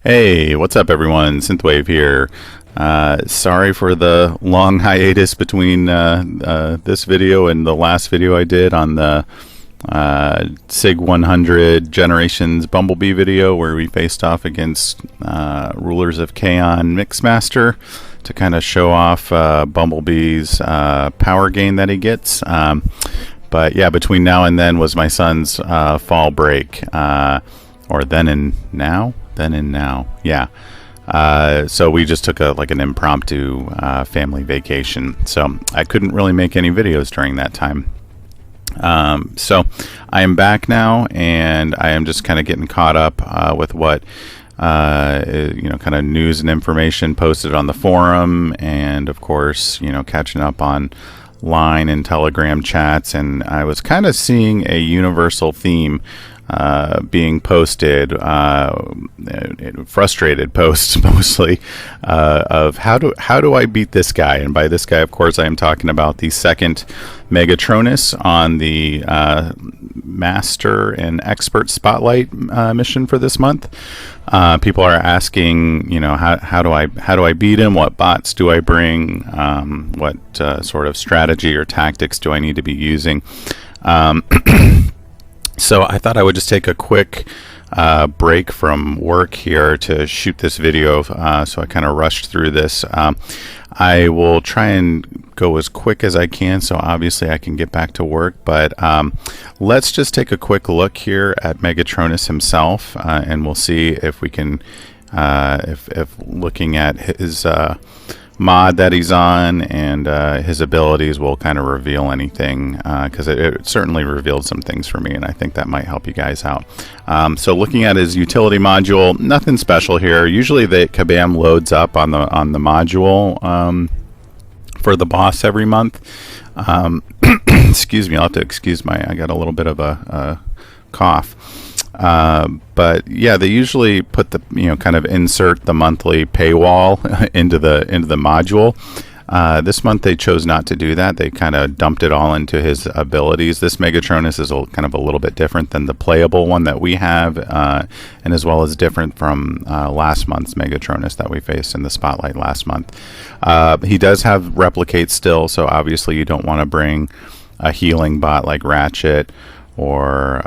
Hey, what's up everyone? Synthwave here. Sorry for the long hiatus between this video and the last video I did on the SIG 100 Generations Bumblebee video where we faced off against Rulers of Kaon Mixmaster to kind of show off Bumblebee's power gain that he gets. But yeah, between now and then was my son's fall break, or then and now. Yeah. So we just took an impromptu family vacation. So I couldn't really make any videos during that time. So I am back now, and I am just kind of getting caught up with what kind of news and information posted on the forum, and of course, catching up on line and Telegram chats. And I was kind of seeing a universal theme being posted, frustrated posts mostly, of how do I beat this guy? And by this guy, of course, I am talking about the second Megatronus on the Master and Expert Spotlight mission for this month. People are asking, how do I beat him? What bots do I bring? What sort of strategy or tactics do I need to be using? So I thought I would just take a quick break from work here to shoot this video, so I kind of rushed through this. I will try and go as quick as I can, so obviously I can get back to work, but let's just take a quick look here at Megatronus himself, and we'll see if we can, if looking at his mod that he's on and his abilities will kind of reveal anything, because it certainly revealed some things for me, and I think that might help you guys out. So looking at his utility module, nothing special here. Usually the Kabam loads up on the module for the boss every month. Excuse me, I'll have to excuse I got a little bit of a cough. But yeah, they usually put the kind of insert the monthly paywall into the module. This month they chose not to do that. They kind of dumped it all into his abilities. This Megatronus is kind of a little bit different than the playable one that we have, and as well as different from last month's Megatronus that we faced in the spotlight last month. He does have replicate still, so obviously you don't want to bring a healing bot like Ratchet or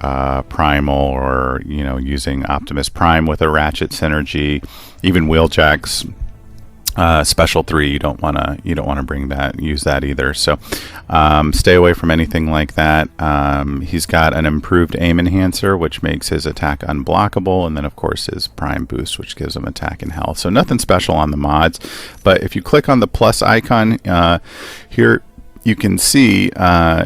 Primal, or using Optimus Prime with a Ratchet synergy. Even Wheeljack's Special 3, you don't want to use that either. So stay away from anything like that. He's got an improved aim enhancer, which makes his attack unblockable, and then of course his Prime boost, which gives him attack and health. So nothing special on the mods, but if you click on the plus icon here, you can see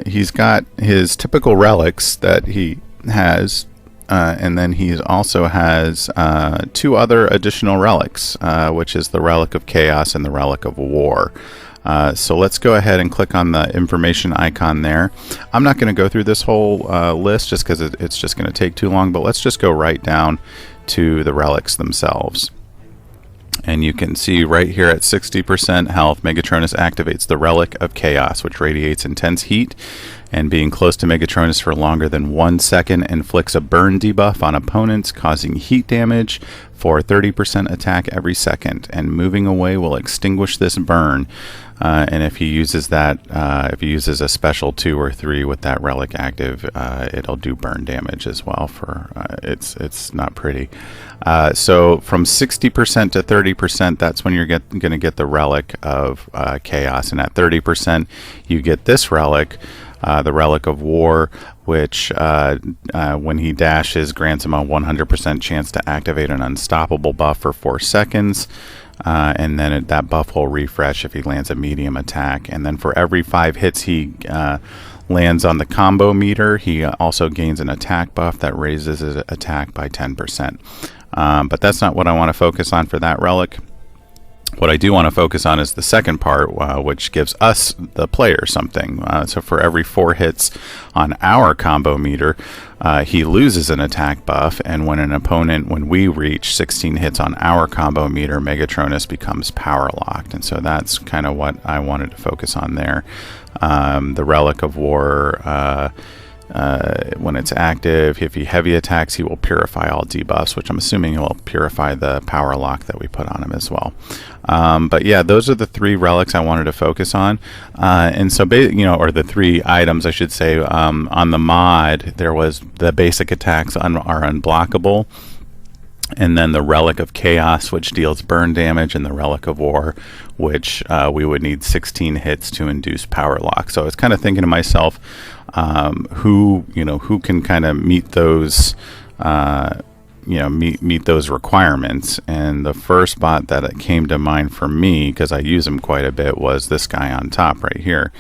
he's got his typical relics that he has, and then he also has two other additional relics, which is the Relic of Chaos and the Relic of War. So let's go ahead and click on the information icon there. I'm not going to go through this whole list just because it's just going to take too long, but let's just go right down to the relics themselves. And you can see right here at 60% health, Megatronus activates the Relic of Chaos, which radiates intense heat, and being close to Megatronus for longer than 1 second inflicts a burn debuff on opponents, causing heat damage for 30% attack every second, and moving away will extinguish this burn. And if he uses that, if he uses a special 2 or 3 with that relic active, it'll do burn damage as well. For it's not pretty. So from 60% to 30%, that's when you're going to get the Relic of Chaos, and at 30%, you get this relic, the Relic of War, which when he dashes grants him a 100% chance to activate an unstoppable buff for 4 seconds. And then that buff will refresh if he lands a medium attack. And then for every 5 hits he lands on the combo meter, he also gains an attack buff that raises his attack by 10%. But that's not what I want to focus on for that relic. What I do want to focus on is the second part, which gives us, the player, something. So for every 4 hits on our combo meter, he loses an attack buff, and when we reach 16 hits on our combo meter, Megatronus becomes power locked. And so that's kind of what I wanted to focus on there. The Relic of War when it's active. If he heavy attacks, he will purify all debuffs, which I'm assuming he will purify the power lock that we put on him as well. But yeah, those are the 3 relics I wanted to focus on, and so or the 3 items I should say. On the mod, there was the basic attacks are unblockable, and then the Relic of Chaos, which deals burn damage, and the Relic of War, which we would need 16 hits to induce power lock. So I was kind of thinking to myself, who can kind of meet those meet those requirements. And the first bot that came to mind for me, because I use him quite a bit, was this guy on top right here,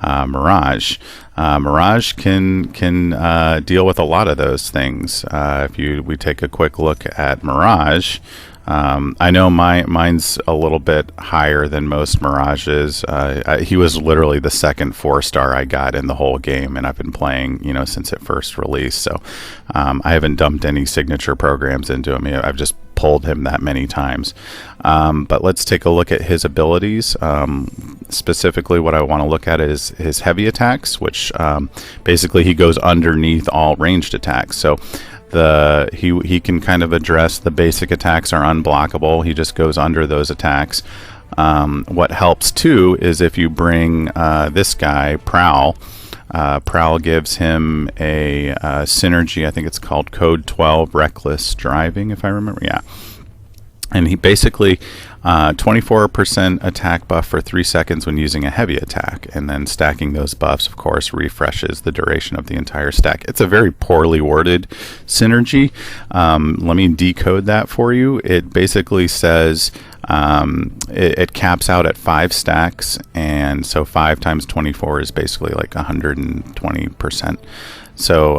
Mirage. Mirage can deal with a lot of those things. If we take a quick look at Mirage, I know mine's a little bit higher than most Mirages. He was literally the second 4-star I got in the whole game, and I've been playing, since it first released. So I haven't dumped any signature programs into him. I've just pulled him that many times. But let's take a look at his abilities. Specifically, what I want to look at is his heavy attacks, which basically he goes underneath all ranged attacks. So he can kind of address the basic attacks are unblockable. He just goes under those attacks. What helps too is if you bring this guy Prowl. Prowl gives him a synergy. I think it's called Code 12 Reckless Driving, if I remember. Yeah. And he basically 24% attack buff for 3 seconds when using a heavy attack, and then stacking those buffs, of course, refreshes the duration of the entire stack. It's a very poorly worded synergy. Let me decode that for you. It basically says it caps out at 5 stacks, and so 5 times 24 is basically like 120%. So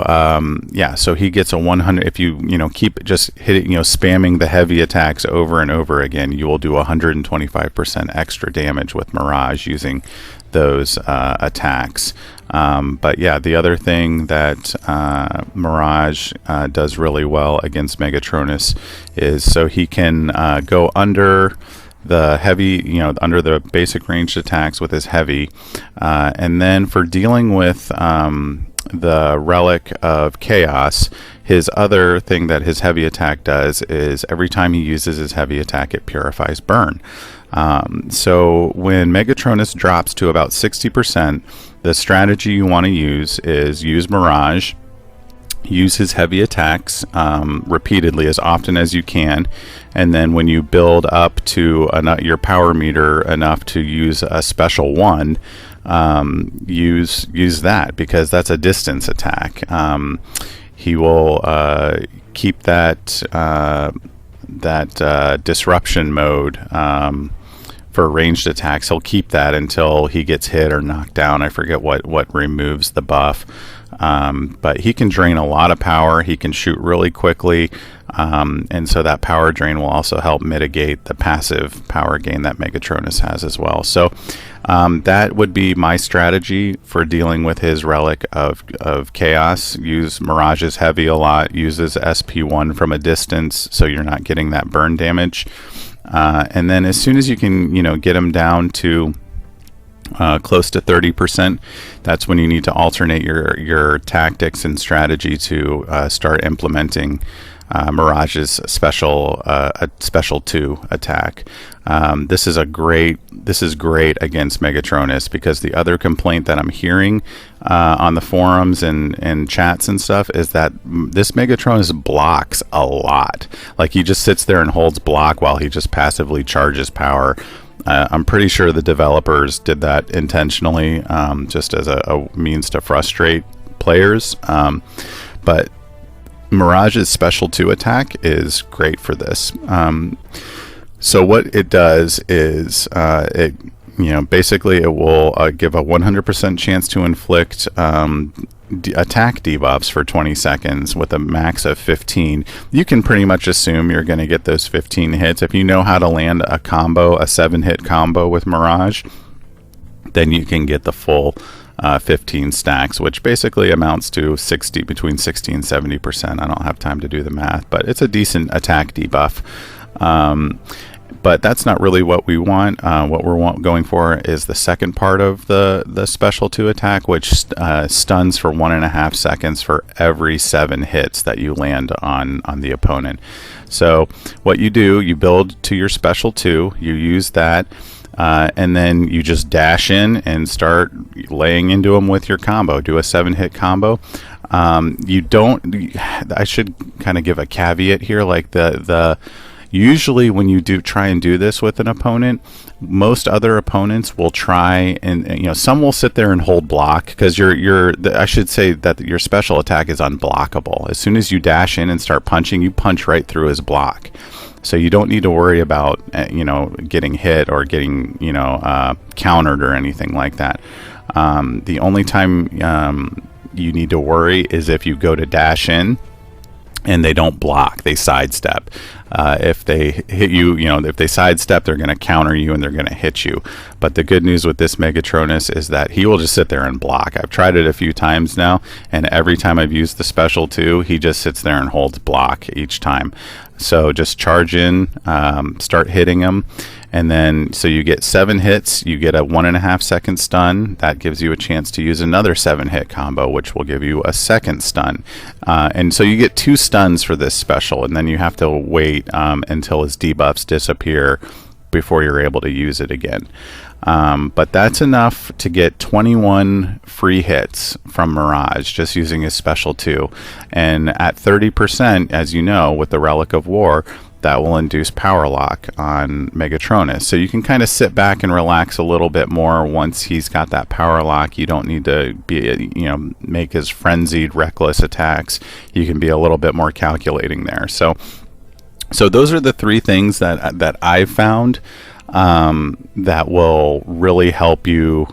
yeah, so he gets a 100. If you keep just hitting, spamming the heavy attacks over and over again, you will do 125% extra damage with Mirage using those attacks. But yeah, the other thing that Mirage does really well against Megatronus is so he can go under the heavy, under the basic ranged attacks with his heavy, and then for dealing with the Relic of Chaos, his other thing that his heavy attack does is every time he uses his heavy attack, it purifies burn. So when Megatronus drops to about 60%, the strategy you want to use is use Mirage, use his heavy attacks repeatedly as often as you can, and then when you build up to your power meter enough to use a special one, use that, because that's a distance attack. He will keep that disruption mode for ranged attacks. He'll keep that until he gets hit or knocked down. I forget what removes the buff. But he can drain a lot of power. He can shoot really quickly, and so that power drain will also help mitigate the passive power gain that Megatronus has as well. So that would be my strategy for dealing with his Relic of Chaos. Use Mirage's heavy a lot. Uses SP1 from a distance, so you're not getting that burn damage. And then as soon as you can, get him down to close to 30%, that's when you need to alternate your tactics and strategy to start implementing Mirage's special 2 attack. This is great against Megatronus, because the other complaint that I'm hearing on the forums and chats and stuff is that this Megatronus blocks a lot. Like, he just sits there and holds block while he just passively charges power. I'm pretty sure the developers did that intentionally, just as a means to frustrate players. But Mirage's special 2 attack is great for this. So what it does is basically it will give a 100% chance to inflict attack debuffs for 20 seconds with a max of 15. You can pretty much assume you're going to get those 15 hits. If you know how to land a 7-hit combo with Mirage, then you can get the full 15 stacks, which basically amounts to between 60 and 70%. I don't have time to do the math, but it's a decent attack debuff. But that's not really what we want. What we're going for is the second part of the special 2 attack, which stuns for 1.5 seconds for every 7 hits that you land on the opponent. So what you do, you build to your special 2, you use that, and then you just dash in and start laying into them with your combo. Do a 7-hit combo. You don't. I should kind of give a caveat here, like usually when you try and do this with an opponent, most other opponents will try and some will sit there and hold block, because I should say that your special attack is unblockable. As soon as you dash in and start punching, you punch right through his block. So you don't need to worry about getting hit or getting countered or anything like that. The only time you need to worry is if you go to dash in and they don't block, they sidestep. If they hit you, if they sidestep, they're going to counter you and they're going to hit you. But the good news with this Megatronus is that he will just sit there and block. I've tried it a few times now, and every time I've used the special 2, he just sits there and holds block each time. So just charge in, start hitting him, and then so you get 7 hits, you get a 1.5 second stun. That gives you a chance to use another 7-hit combo, which will give you a second stun. And so you get 2 stuns for this special, and then you have to wait until his debuffs disappear before you're able to use it again. But that's enough to get 21 free hits from Mirage just using his special 2. And at 30%, as you know, with the Relic of War, that will induce power lock on Megatronus. So you can kind of sit back and relax a little bit more once he's got that power lock. You don't need to be, make his frenzied, reckless attacks. You can be a little bit more calculating there. So those are the 3 things that I've found that will really help you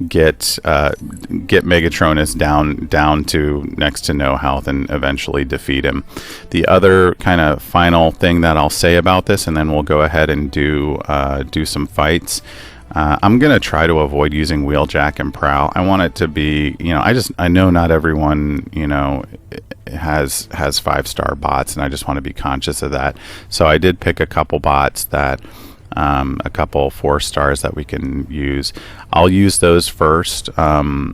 get Megatronus down to next to no health and eventually defeat him. The other kind of final thing that I'll say about this, and then we'll go ahead and do some fights. I'm gonna try to avoid using Wheeljack and Prowl. I want it to be, I know not everyone, has 5-star bots, and I just want to be conscious of that. So I did pick a couple bots that a couple 4 stars that we can use. I'll use those first. That's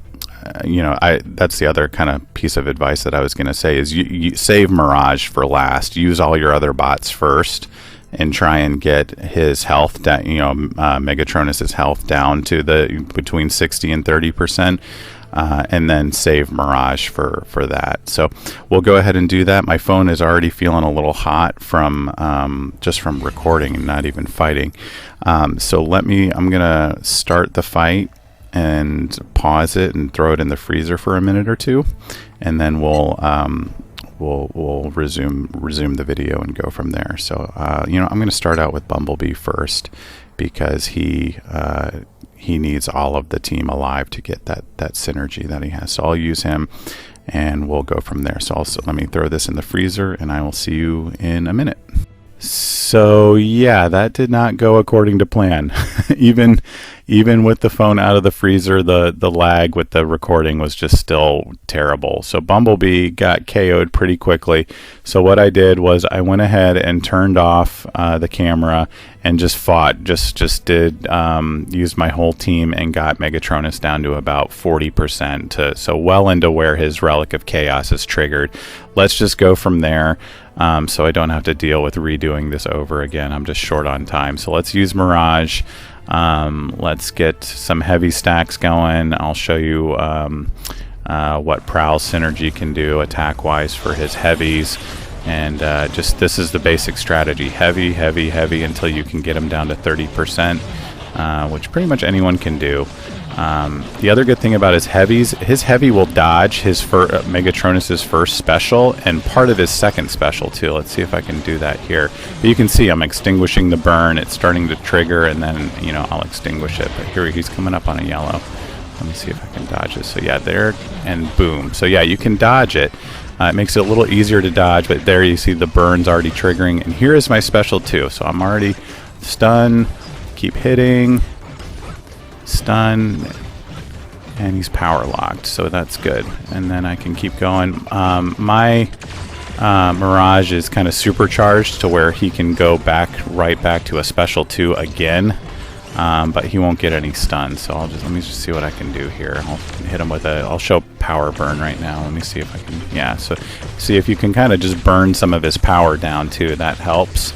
the other kind of piece of advice that I was going to say is you save Mirage for last. Use all your other bots first and try and get his health down, Megatronus's health down to between 60 and 30%. And then save Mirage for that. So we'll go ahead and do that. My phone is already feeling a little hot from just from recording and not even fighting. So I'm gonna start the fight and pause it and throw it in the freezer for a minute or 2, and then we'll resume the video and go from there. So I'm gonna start out with Bumblebee first, because he needs all of the team alive to get that synergy that he has. So I'll use him and we'll go from there. So let me throw this in the freezer and I will see you in a minute. So yeah, that did not go according to plan. Even with the phone out of the freezer, the lag with the recording was just still terrible. So Bumblebee got KO'd pretty quickly. So what I did was I went ahead and turned off the camera and just fought. Just used my whole team and got Megatronus down to about 40%. So well into where his Relic of Chaos is triggered. Let's just go from there. So I don't have to deal with redoing this over again. I'm just short on time. So let's use Mirage. Let's get some heavy stacks going. I'll show you what Prowl synergy can do attack-wise for his heavies. And this is the basic strategy. Heavy, heavy, heavy until you can get him down to 30%, which pretty much anyone can do. The other good thing about his heavies, his heavy will dodge his Megatronus's first special and part of his second special too. Let's see if I can do that here. But you can see I'm extinguishing the burn. It's starting to trigger, and then I'll extinguish it. But here he's coming up on a yellow. Let me see if I can dodge it. So yeah, there and boom. So yeah, you can dodge it. It makes it a little easier to dodge, but there you see the burn's already triggering. And here is my special too. So I'm already stun, keep hitting, stun, and he's power locked, so that's good. And then I can keep going. My Mirage is kind of supercharged to where he can go right back to a special 2 again, but he won't get any stuns. So let me just see what I can do here. I'll hit him with I'll show power burn right now. Let me see if I can, yeah, so see if you can kind of just burn some of his power down too. That helps.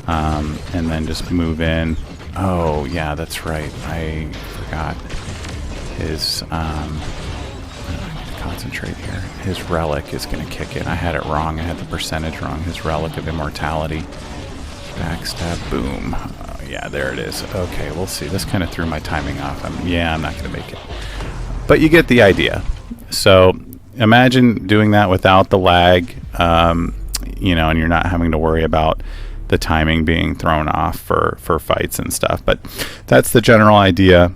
And then just move in. Oh yeah, that's right, I forgot his concentrate here. His relic is going to kick in. I had it wrong. I had the percentage wrong. His relic of immortality. Backstab. Boom. Yeah, there it is. Okay, we'll see. This kind of threw my timing off. I'm not going to make it. But you get the idea. So imagine doing that without the lag, you know, and you're not having to worry about the timing being thrown off for fights and stuff. But that's the general idea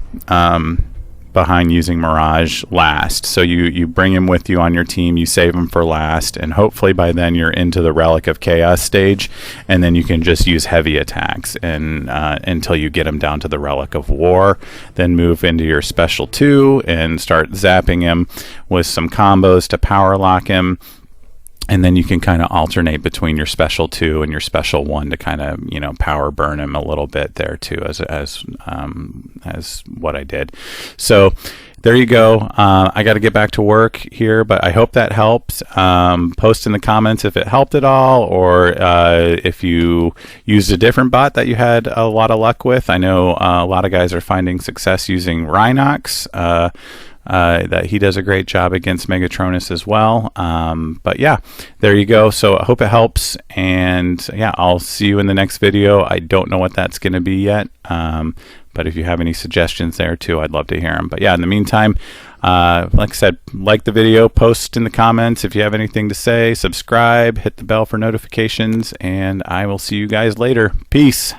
behind using Mirage last. So you bring him with you on your team, you save him for last, and hopefully by then you're into the Relic of Chaos stage, and then you can just use heavy attacks and until you get him down to the Relic of War. Then move into your special 2 and start zapping him with some combos to power lock him. And then you can kind of alternate between your special 2 and your special 1 to kind of, you know, power burn him a little bit there too, as what I did. So there you go. I got to get back to work here, but I hope that helps. Post in the comments if it helped at all, or if you used a different bot that you had a lot of luck with. I know a lot of guys are finding success using Rhinox. That he does a great job against Megatronus as well. But yeah, there you go. So I hope it helps, and yeah, I'll see you in the next video. I don't know what that's going to be yet, but if you have any suggestions there too, I'd love to hear them. But yeah, in the meantime, like I said, like the video, post in the comments if you have anything to say, subscribe, hit the bell for notifications, and I will see you guys later. Peace.